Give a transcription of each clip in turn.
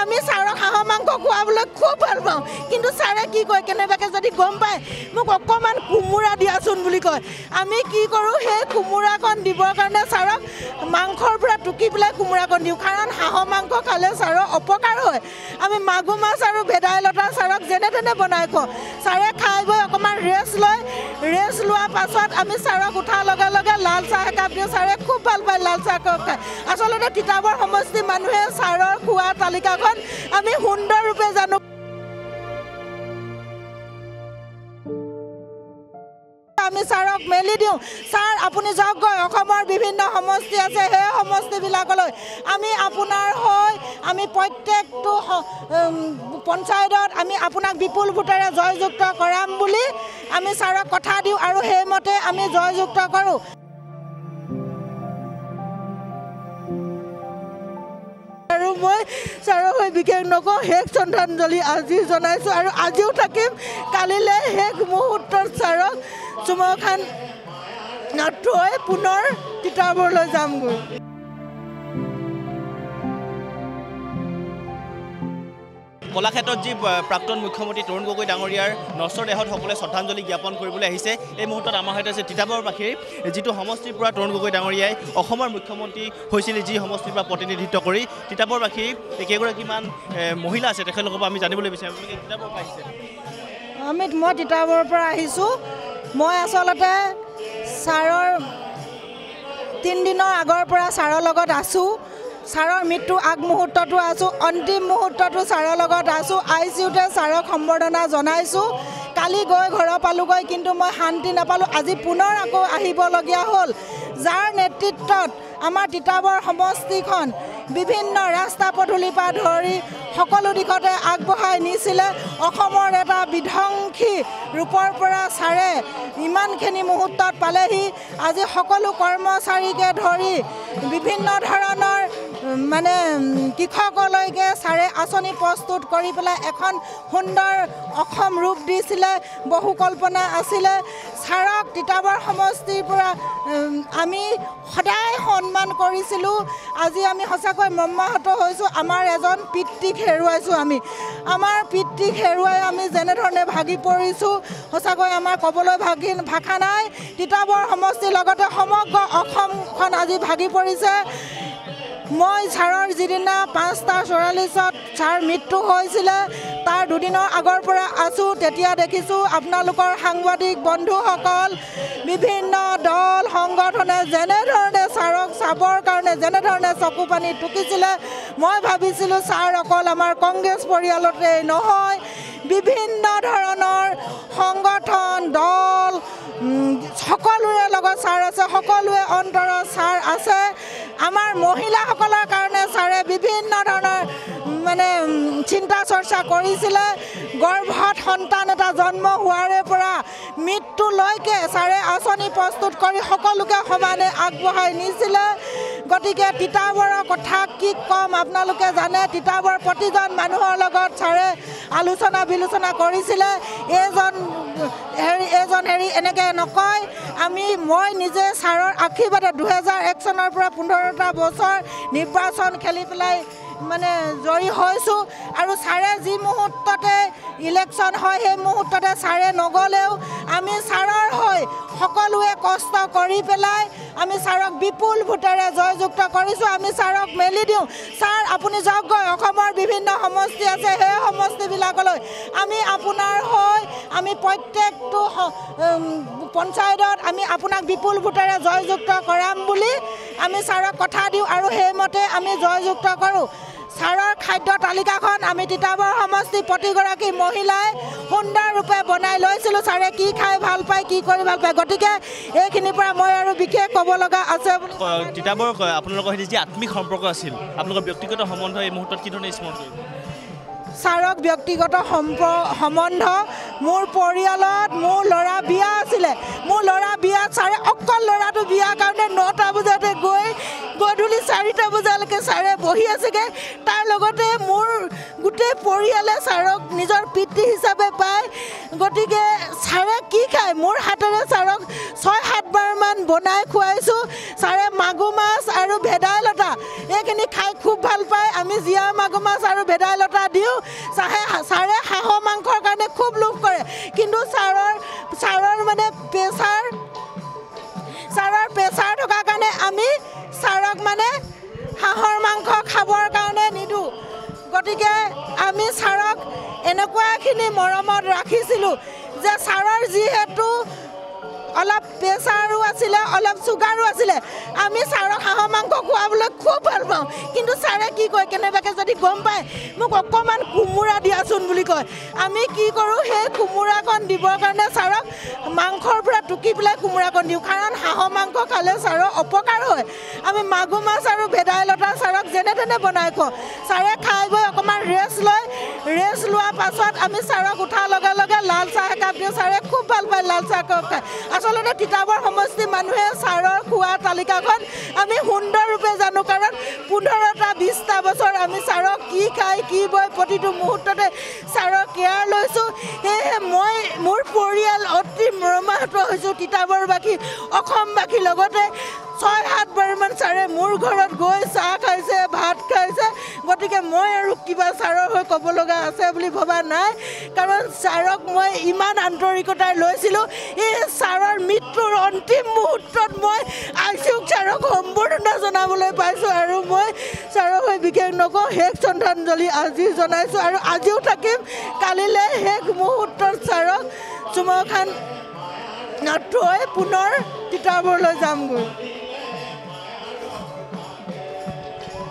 আমি ছাৰক হাঁহৰ মাংস খুৱাবলৈ খুব ভাল পাওঁ কিন্তু ছাৰে কি কয় কেনেবাকৈ যদি গম পায় মোক অকণমান কোমোৰা দিয়াচোন বুলি কয় আমি কি কৰোঁ সেই কোমোৰাকণ দিবৰ কাৰণে ছাৰক মাংসৰ পৰা টুকি পেলাই কোমোৰাকণ দিওঁ কাৰণ হাঁহৰ মাংস খালে ছাৰৰ অপকাৰ হয় আমি মাগুৰ মাছ আৰু ভেদাইলতা ছাৰক যেনে তেনে বনাই খুৱাওঁ ছাৰে খাই বৈ অকণমান ৰেষ্ট লোৱাৰ পাছত আমি ছাৰক উঠাৰ লগে লগে লাল চাহ একাপ দিওঁ ছাৰে খুব ভাল পায় লাল চাহ একাপ খায় আচলতে তিতাবৰ সমষ্টিৰ মানুহে ছাৰৰ খোৱা তালিকাখন আমি সুন্দৰৰূপে জানো আমি ছাৰক মেলি দিওঁ ছাৰ আপুনি যাওকগৈ অসমৰ বিভিন্ন সমষ্টি আছে সেই সমষ্টিবিলাকলৈ আমি আপোনাৰ হৈ আমি প্ৰত্যেকটো পঞ্চায়তত আমি আপোনাক বিপুল ভোটেৰে জয়যুক্ত কৰাম বুলি আমি ছাৰক কথা দিওঁ আৰু সেইমতে আমি জয়যুক্ত কৰোঁ আৰু মই ছাৰৰ হৈ বিশেষ নকওঁ শেষ শ্ৰদ্ধাঞ্জলি আজি জনাইছোঁ আৰু আজিও থাকিম কালিলৈ শেষ মুহূৰ্তত ছাৰক চুমাখান থৈ পুনৰ তিতাবৰলৈ যামগৈ কলাক্ষেত্ৰত যি প্ৰাক্তন মুখ্যমন্ত্ৰী তৰুণ গগৈ ডাঙৰীয়াৰ নশ্বৰ দেহত সকলোৱে শ্ৰদ্ধাঞ্জলি জ্ঞাপন কৰিবলৈ আহিছে এই মুহূৰ্তত আমাৰ সৈতে আছে তিতাবৰবাসীৰ যিটো সমষ্টিৰ পৰা তৰুণ গগৈ ডাঙৰীয়াই অসমৰ মুখ্যমন্ত্ৰী হৈছিল যি সমষ্টিৰ পৰা প্ৰতিনিধিত্ব কৰি তিতাবৰবাসীৰ কেইগৰাকীমান মহিলা আছে তেখেতলোকৰ পৰা আমি জানিবলৈ বিচাৰিম তিতাবৰৰ পৰা আহিছে মই তিতাবৰৰ পৰা আহিছোঁ মই আচলতে ছাৰৰ 3 দিনৰ আগৰ পৰা ছাৰৰ লগত আছোঁ ছাৰৰ মৃত্যু আগমুহূৰ্ততো আছোঁ অন্তিম মুহূৰ্ততো ছাৰৰ লগত আছোঁ ICUতে ছাৰক সম্বৰ্ধনা জনাইছোঁ কালি গৈ ঘৰ পালোগৈ কিন্তু মই শান্তি নাপালোঁ আজি পুনৰ আকৌ আহিবলগীয়া হ'ল যাৰ নেতৃত্বত আমাৰ তিতাবৰ সমষ্টিখন বিভিন্ন ৰাস্তা পদূলিৰ পৰা ধৰি সকলো দিশতে আগবঢ়াই নিছিলে অসমৰ এটা বিধ্বংসী ৰূপৰ পৰা ছাৰে ইমানখিনি মুহূৰ্তত পালেহি আজি সকলো কৰ্মচাৰীকে ধৰি বিভিন্ন ধৰণৰ মানে কৃষকলৈকে ছাৰে আঁচনি প্ৰস্তুত কৰি পেলাই এখন সুন্দৰ অসম ৰূপ দিছিলে বহু কল্পনা আছিলে ছাৰক তিতাবৰ সমষ্টিৰ পৰা আমি সদায় সন্মান কৰিছিলোঁ আজি আমি সঁচাকৈ মৰ্মাহত হৈছোঁ আমাৰ এজন পিতৃক হেৰুৱাইছোঁ আমি আমাৰ পিতৃক হেৰুৱাই আমি যেনেধৰণে ভাগি পৰিছোঁ সঁচাকৈ আমাৰ ক'বলৈ ভাষা নাই তিতাবৰ সমষ্টিৰ লগতে সমগ্ৰ অসমখন আজি ভাগি পৰিছে মই ছাৰৰ যিদিনা 5:44 ছাৰ মৃত্যু হৈছিলে তাৰ দুদিনৰ আগৰ পৰা আছোঁ তেতিয়া দেখিছোঁ আপোনালোকৰ সাংবাদিক বন্ধুসকল বিভিন্ন দল সংগঠনে যেনেধৰণে ছাৰক চাবৰ কাৰণে যেনেধৰণে চকু পানী টুকিছিলে মই ভাবিছিলোঁ ছাৰ অকল আমাৰ কংগ্ৰেছ পৰিয়ালতে নহয় বিভিন্ন ধৰণৰ সংগঠন দল সকলোৰে লগত ছাৰ আছে সকলোৱে অন্তৰত ছাৰ আছে আমাৰ মহিলাসকলৰ কাৰণে ছাৰে বিভিন্ন ধৰণৰ মানে চিন্তা চৰ্চা কৰিছিলে গৰ্ভত সন্তান এটা জন্ম হোৱাৰে পৰা মৃত্যুলৈকে ছাৰে আঁচনি প্ৰস্তুত কৰি সকলোকে সমানে আগবঢ়াই নিছিলে গতিকে তিতাবৰৰ কথা কি ক'ম আপোনালোকে জানে তিতাবৰ প্ৰতিজন মানুহৰ লগত ছাৰে আলোচনা বিলোচনা কৰিছিলে এজন এনেকৈ নকয় মই নিজে ছাৰৰ আশীৰ্বাদত 2001 চনৰ পৰা 15টা বছৰ নিৰ্বাচন খেলি পেলাই মানে জয়ী হৈছোঁ আৰু ছাৰে যি মুহূৰ্ততে ইলেকশ্যন হয় সেই মুহূৰ্ততে ছাৰে নগ'লেও আমি ছাৰৰ হৈ সকলোৱে কষ্ট কৰি পেলাই আমি ছাৰক বিপুল ভোটেৰে জয়যুক্ত কৰিছোঁ আমি ছাৰক মেলি দিওঁ ছাৰ আপুনি যাওকগৈ অসমৰ বিভিন্ন সমষ্টি আছে সেই সমষ্টিবিলাকলৈ আমি আপোনাৰ হৈ আমি প্ৰত্যেকটো পঞ্চায়তত আমি আপোনাক বিপুল ভোটেৰে জয়যুক্ত কৰাম বুলি আমি ছাৰক কথা দিওঁ আৰু সেইমতে আমি জয়যুক্ত কৰোঁ ছাৰৰ খাদ্য তালিকাখন আমি তিতাবৰ সমষ্টি প্ৰতিগৰাকী মহিলাই সুন্দৰৰূপে বনাই লৈছিলোঁ ছাৰে কি খাই ভাল পায় কি কৰি ভাল পায় গতিকে এইখিনিৰ পৰা মই আৰু বিশেষ ক'ব লগা আছে তিতাবৰ আপোনালোকৰ সৈতে যি আত্মিক সম্পৰ্ক আছিল আপোনালোকৰ ব্যক্তিগত সম্বন্ধ এই মুহূৰ্তত কি ধৰণে স্মৰণ কৰিব ছাৰক ব্যক্তিগত সম্বন্ধ মোৰ পৰিয়ালত মোৰ ল'ৰা বিয়া আছিলে মোৰ ল'ৰা বিয়াত ছাৰে অকল ল'ৰাটো বিয়াৰ কাৰণে 9টা বজাতে গৈ গধূলি 4টা বজালৈকে ছাৰে বহি আছেগৈ তাৰ লগতে মোৰ গোটেই পৰিয়ালে ছাৰক নিজৰ পিতৃ হিচাপে পায় গতিকে ছাৰে কি খায় মোৰ হাতেৰে ছাৰক 6-7 বাৰমান বনাই খুৱাইছোঁ ছাৰে মাগুৰ মাছ আৰু ভেদাইলতা এইখিনি খাই খুব ভাল পায় আমি জীয়া মাগুৰ মাছ আৰু ভেদাইলতা দিওঁ ছাৰে হাঁহৰ মাংসৰ কাৰণে খুব লোভ কৰে কিন্তু ছাৰৰ মানে প্ৰেছাৰ থকাৰ কাৰণে আমি ছাৰক মানে হাঁহৰ মাংস খাবৰ কাৰণে নিদিওঁ গতিকে আমি ছাৰক এনেকুৱাখিনি মৰমত ৰাখিছিলোঁ যে ছাৰৰ যিহেতু অলপ প্ৰেছাৰো আছিলে অলপ চুগাৰো আছিলে আমি ছাৰক হাঁহৰ মাংস খুৱাবলৈ খুব ভাল পাওঁ কিন্তু ছাৰে কি কয় কেনেবাকৈ যদি গম পায় মোক অকণমান কোমোৰা দিয়াচোন বুলি কয় আমি কি কৰোঁ সেই কোমোৰাকণ দিবৰ কাৰণে ছাৰক মাংসৰ পৰা টুকি পেলাই কোমোৰাকণ দিওঁ কাৰণ হাঁহৰ মাংস খালে ছাৰৰ অপকাৰ হয় আমি মাগুৰ মাছ আৰু ভেদাইলতা ছাৰক যেনে তেনে বনাই খুৱাওঁ ছাৰে খাই বৈ অকণমান ৰেষ্ট লোৱাৰ পাছত আমি ছাৰক উঠাৰ লগে লগে লাল চাহ একাপ দিওঁ ছাৰে খুব ভাল পায় লাল চাহ একাপ খাই আচলতে তিতাবৰ সমষ্টিৰ মানুহে ছাৰৰ খোৱা তালিকাখন আমি সুন্দৰৰূপে জানো কাৰণ 15টা 20টা বছৰ আমি ছাৰক কি খাই কি বয় প্ৰতিটো মুহূৰ্ততে ছাৰৰ কেয়াৰ লৈছোঁ সেয়েহে মই মোৰ পৰিয়াল অতি মৰমাহত হৈছোঁ তিতাবৰবাসী অসমবাসীৰ লগতে 6-7 বাৰমান ছাৰে মোৰ ঘৰত গৈ চাহ খাইছে ভাত খাইছে গতিকে মই আৰু কিবা ছাৰৰ হৈ ক'ব লগা আছে বুলি ভবা নাই কাৰণ ছাৰক মই ইমান আন্তৰিকতাৰে লৈছিলোঁ এই ছাৰৰ মৃত্যুৰ অন্তিম মুহূৰ্তত মই আইচিউক ছাৰক সম্বৰ্ধনা জনাবলৈ পাইছোঁ আৰু মই ছাৰক হৈ বিশেষ নকওঁ শেষ শ্ৰদ্ধাঞ্জলি আজি জনাইছোঁ আৰু আজিও থাকিম কালিলৈ শেষ মুহূৰ্তত ছাৰক চুমাখান থৈ পুনৰ তিতাবৰলৈ যামগৈ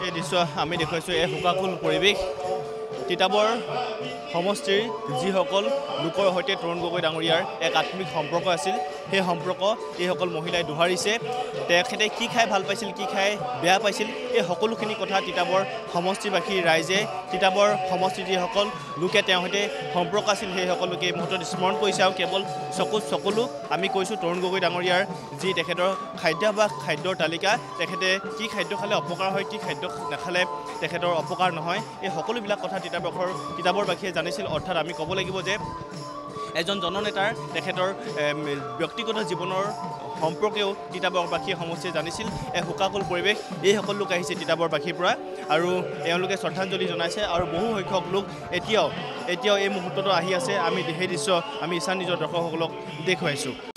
এই দৃশ্য আমি দেখুৱাইছোঁ এই শোকাকুল পৰিৱেশ তিতাবৰ সমষ্টিৰ যিসকল লোকৰ সৈতে তৰুণ গগৈ ডাঙৰীয়াৰ এক আত্মিক সম্পৰ্ক আছিল সেই সম্পৰ্ক এইসকল মহিলাই দোহাৰিছে তেখেতে কি খাই ভাল পাইছিল কি খাই বেয়া পাইছিল এই সকলোখিনি কথা তিতাবৰ সমষ্টিবাসী ৰাইজে তিতাবৰ সমষ্টিৰ যিসকল লোকে তেওঁৰ সৈতে সম্পৰ্ক আছিল সেই সকলোকে এই মুহূৰ্তত স্মৰণ কৰিছে আৰু কেৱল চকুলো আমি কৈছোঁ তৰুণ গগৈ ডাঙৰীয়াৰ যি তেখেতৰ খাদ্যাভ্যাস খাদ্যৰ তালিকা তেখেতে কি খাদ্য খালে অপকাৰ হয় কি খাদ্য নাখালে তেখেতৰ অপকাৰ নহয় এই সকলোবিলাক কথা তিতাবৰবাসীয়ে জানিছিল অৰ্থাৎ আমি ক'ব লাগিব যে এজন জননেতাৰ তেখেতৰ ব্যক্তিগত জীৱনৰ সম্পৰ্কেও তিতাবৰবাসীয়ে সমষ্টিয়ে জানিছিল এই শোকাকুল পৰিৱেশ এই সকলো লোক আহিছে তিতাবৰবাসীৰ পৰা আৰু এওঁলোকে শ্ৰদ্ধাঞ্জলি জনাইছে আৰু বহু সংখ্যক লোক এতিয়াও এই মুহূৰ্ততো আহি আছে আমি সেই দৃশ্য আমি ঈশান নিজৰ দৰ্শকসকলক দেখুৱাইছোঁ